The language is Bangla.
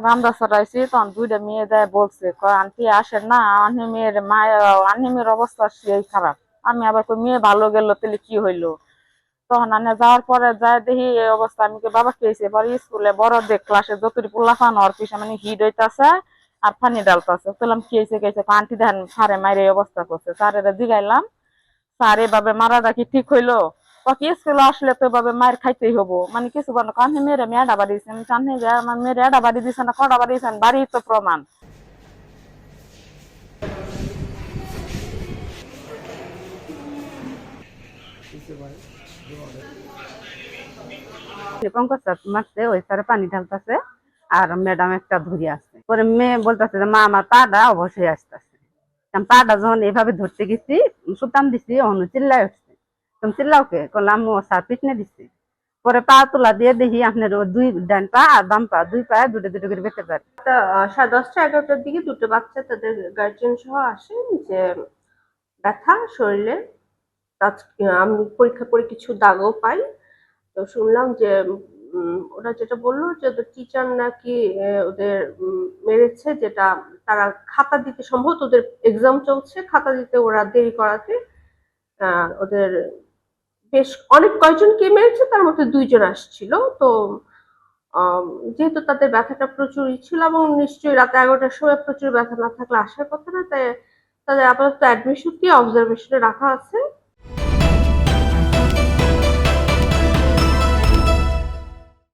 রামদা চড়াইছি তখন দুইটা মেয়ে দেয় বলছে আন্টি আসেন না, আন্টি মেয়ের মায়ের আন্টি মেয়ের অবস্থা সেই খারাপ। আমি আবার কই মেয়ে ভালো গেল তাহলে কি হইলো। তখন আনে যাওয়ার পরে যায় দেখি এই অবস্থা। আমি বাবা খেয়েছে পরে স্কুলে বড়দের ক্লাসে যতটি পোলাফান ওর পিছনে মানে হিট হইতাছে আর পানি ডালতাছে। বললাম খেয়েছে খেয়েছে আন্টি ধান সারে মায়ের এই অবস্থা করছে। স্যারেরা জিগাইলাম স্যার এভাবে মারাটা কি ঠিক হইলো? কি স্কুলে আসলে তো এভাবে মায়ের খাইতেই হবো, মানে কিছু বলো কান মেয়ের আমি এডা বাড়ি দিয়েছি। আমি জানি যে আমার মেয়ের এডা বাড়ি দিছে না কটা বাড়ি দিয়েছেন, বাড়ি তো প্রমাণ। পঙ্কজ স্যার মারছে, ওই স্যারে পানি ঢালতেছে আর ম্যাডাম একটা ধরে আছে। পরে মেয়ে বলতেছে যে মা আমার পাটা অবশ্যই আসতেছে। পাটা যখন এভাবে ধরতে গেছি সুতাম দিছি, অন্য চিল্লাই উঠছে। তুমি চিল্লাওকে করলাম ও স্যার পিছনে দিচ্ছে। পরে পা তোলা দিয়ে দেখি আপনার দুই ডান পা আর বাম পা দুই পায়ে দুটো দুটো করে বেঁচে পারে। 10:30-11টার দিকে দুটো বাচ্চা তাদের গার্জিয়ান সহ আসেন যে ব্যথা শরীরে। আমি পরীক্ষা করে কিছু দাগও পাই। তো শুনলাম যে ওরা যেটা বললো যে ওদের টিচার নাকি ওদের মেরেছে, যেটা তারা খাতা দিতে, সম্ভবত ওদের এক্সাম চলছে, খাতা দিতে ওরা দেরি করাতে ওদের বেশ অনেক কয়েকজনকে মেরেছে, তার মধ্যে 2 জন আসছিল। তো যেহেতু তাদের ব্যথাটা প্রচুরই ছিল এবং নিশ্চয়ই রাত 11টার সময় প্রচুর ব্যথা না থাকলে আসার কথা না, তাই তাদের আপাতত অ্যাডমিশন দিয়ে অবজারভেশনে রাখা আছে।